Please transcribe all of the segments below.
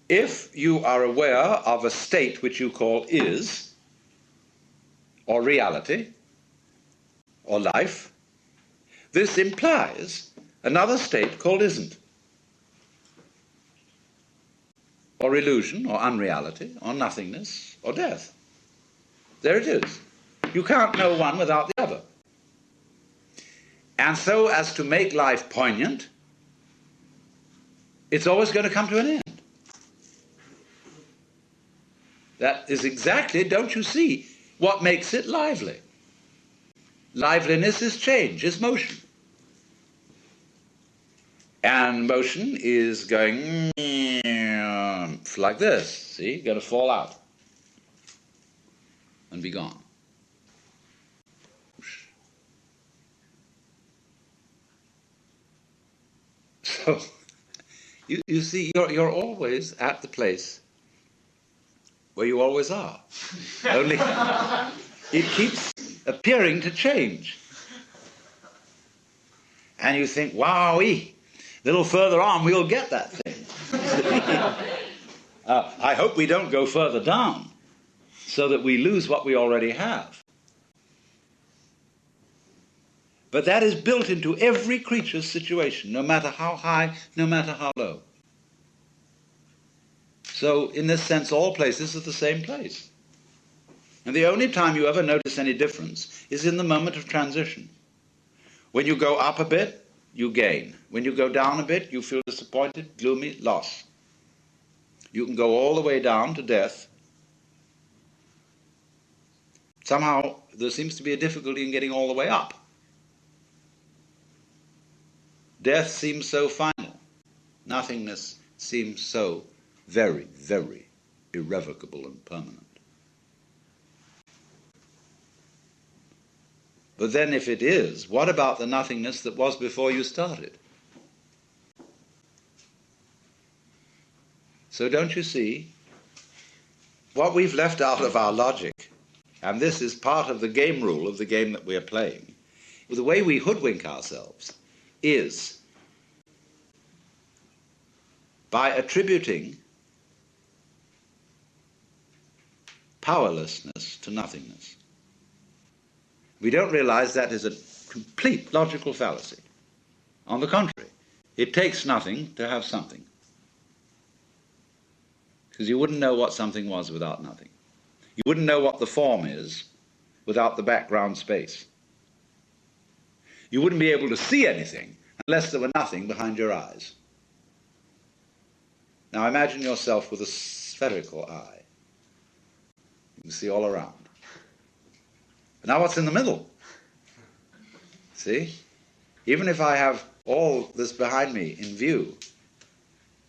if you are aware of a state which you call is, or reality, or life, this implies another state called isn't, or illusion, or unreality, or nothingness, or death. There it is. You can't know one without the other. And so as to make life poignant, it's always going to come to an end. That is exactly, don't you see, what makes it lively. Liveliness is change, is motion. And motion is going like this, see, going to fall out and be gone. So, you see, you're always at the place where you always are. Only it keeps appearing to change. And you think, wowee, a little further on we'll get that thing. I hope we don't go further down so that we lose what we already have. But that is built into every creature's situation, no matter how high, no matter how low. So, in this sense, all places are the same place. And the only time you ever notice any difference is in the moment of transition. When you go up a bit, you gain. When you go down a bit, you feel disappointed, gloomy, loss. You can go all the way down to death. Somehow, there seems to be a difficulty in getting all the way up. Death seems so final. Nothingness seems so very, very irrevocable and permanent. But then if it is, what about the nothingness that was before you started? So don't you see, what we've left out of our logic, and this is part of the game rule of the game that we are playing, the way we hoodwink ourselves is by attributing powerlessness to nothingness. We don't realize that is a complete logical fallacy. On the contrary, it takes nothing to have something. Because you wouldn't know what something was without nothing. You wouldn't know what the form is without the background space. You wouldn't be able to see anything unless there were nothing behind your eyes. Now imagine yourself with a spherical eye. You can see all around. But now what's in the middle? See? Even if I have all this behind me in view,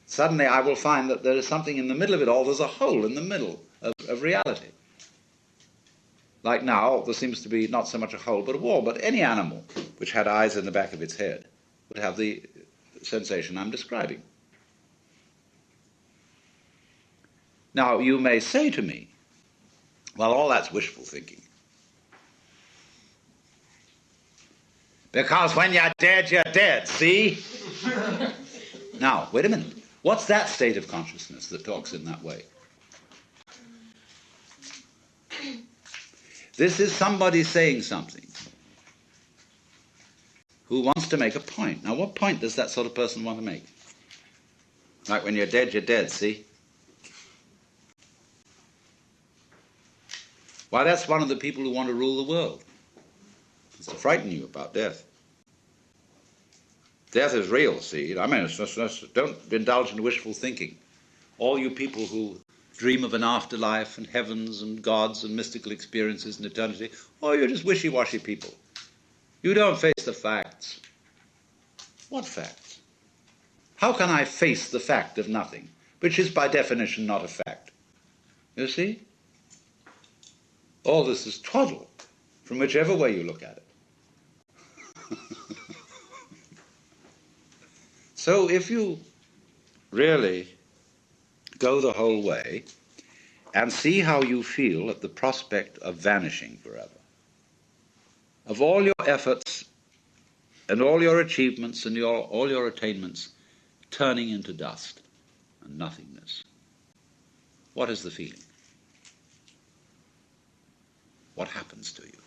suddenly I will find that there is something in the middle of it all. There's a hole in the middle of reality. Like now, there seems to be not so much a hole but a wall. But any animal which had eyes in the back of its head would have the sensation I'm describing. Now, you may say to me, well, all that's wishful thinking. Because when you're dead, see? Now, wait a minute. What's that state of consciousness that talks in that way? This is somebody saying something who wants to make a point. Now, what point does that sort of person want to make? Like when you're dead, see? Why, that's one of the people who want to rule the world. It's to frighten you about death. Death is real, see? I mean, don't indulge in wishful thinking. All you people who dream of an afterlife and heavens and gods and mystical experiences and eternity, oh, you're just wishy-washy people. You don't face the facts. What facts? How can I face the fact of nothing, which is by definition not a fact? You see? All this is twaddle, from whichever way you look at it. So if you really go the whole way and see how you feel at the prospect of vanishing forever, of all your efforts and all your achievements and all your attainments turning into dust and nothingness, what is the feeling? What happens to you?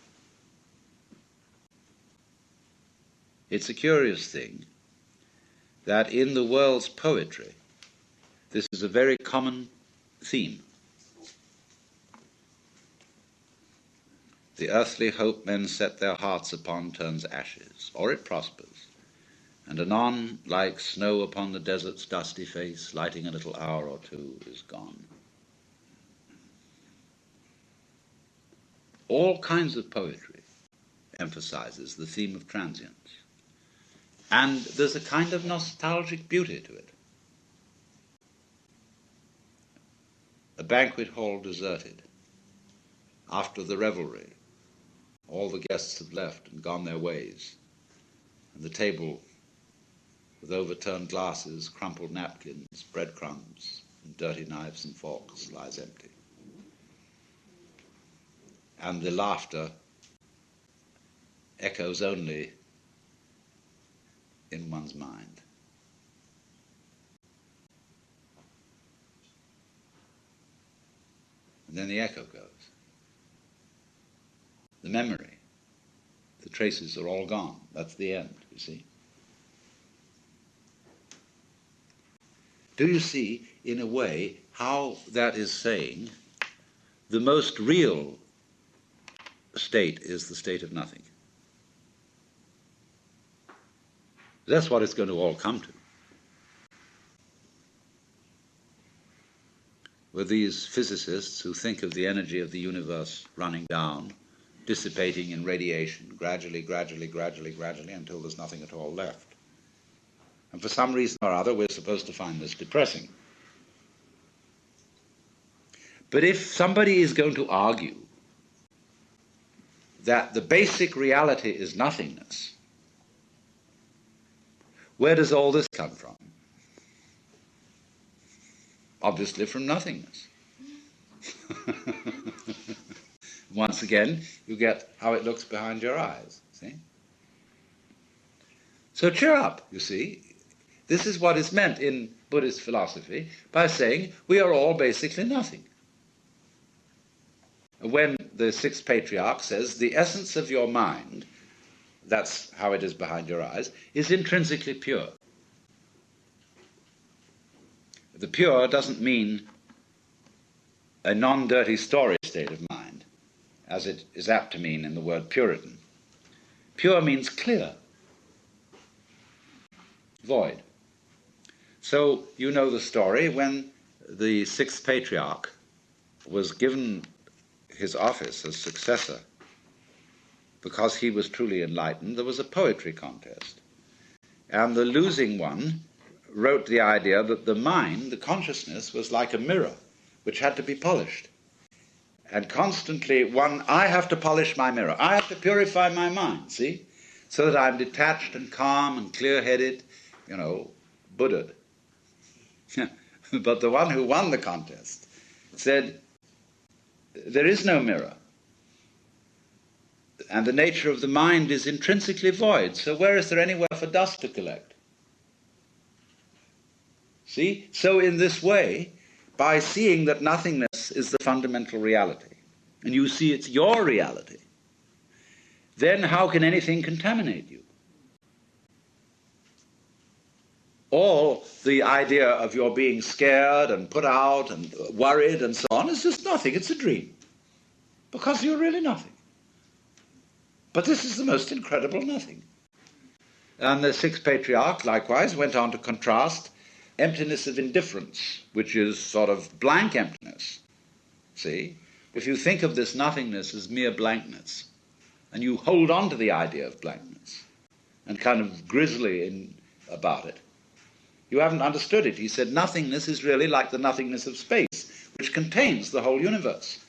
It's a curious thing that in the world's poetry, this is a very common theme. The earthly hope men set their hearts upon turns ashes, or it prospers, and anon, like snow upon the desert's dusty face, lighting a little hour or two, is gone. All kinds of poetry emphasizes the theme of transience. And there's a kind of nostalgic beauty to it. A banquet hall deserted. After the revelry, all the guests have left and gone their ways, and the table with overturned glasses, crumpled napkins, breadcrumbs, and dirty knives and forks lies empty. And the laughter echoes only in one's mind. And then the echo goes. The memory, the traces are all gone. That's the end, you see. Do you see, in a way, how that is saying the most real state is the state of nothing? That's what it's going to all come to. With these physicists who think of the energy of the universe running down, dissipating in radiation, gradually, until there's nothing at all left. And for some reason or other, we're supposed to find this depressing. But if somebody is going to argue that the basic reality is nothingness, where does all this come from? Obviously from nothingness. Once again, you get how it looks behind your eyes, see? So cheer up, you see. This is what is meant in Buddhist philosophy by saying we are all basically nothing. When the sixth patriarch says the essence of your mind, that's how it is behind your eyes, is intrinsically pure. The pure doesn't mean a non-dirty story state of mind, as it is apt to mean in the word Puritan. Pure means clear, void. So you know the story when the sixth patriarch was given his office as successor. Because he was truly enlightened, there was a poetry contest. And the losing one wrote the idea that the mind, the consciousness, was like a mirror which had to be polished. And constantly I have to polish my mirror. I have to purify my mind, see? So that I'm detached and calm and clear-headed, Buddha. But the one who won the contest said, there is no mirror. And the nature of the mind is intrinsically void. So where is there anywhere for dust to collect? See? So in this way, by seeing that nothingness is the fundamental reality, and you see it's your reality, then how can anything contaminate you? All the idea of your being scared and put out and worried and so on is just nothing. It's a dream. Because you're really nothing. But this is the most incredible nothing. And the sixth patriarch, likewise, went on to contrast emptiness of indifference, which is sort of blank emptiness. See? If you think of this nothingness as mere blankness, and you hold on to the idea of blankness, and kind of grisly about it, you haven't understood it. He said nothingness is really like the nothingness of space, which contains the whole universe.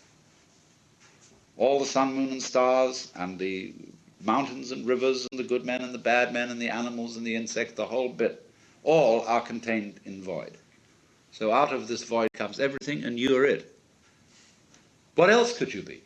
All the sun, moon, and stars, and the mountains and rivers, and the good men and the bad men, and the animals and the insects, the whole bit, all are contained in void. So out of this void comes everything, and you're it. What else could you be?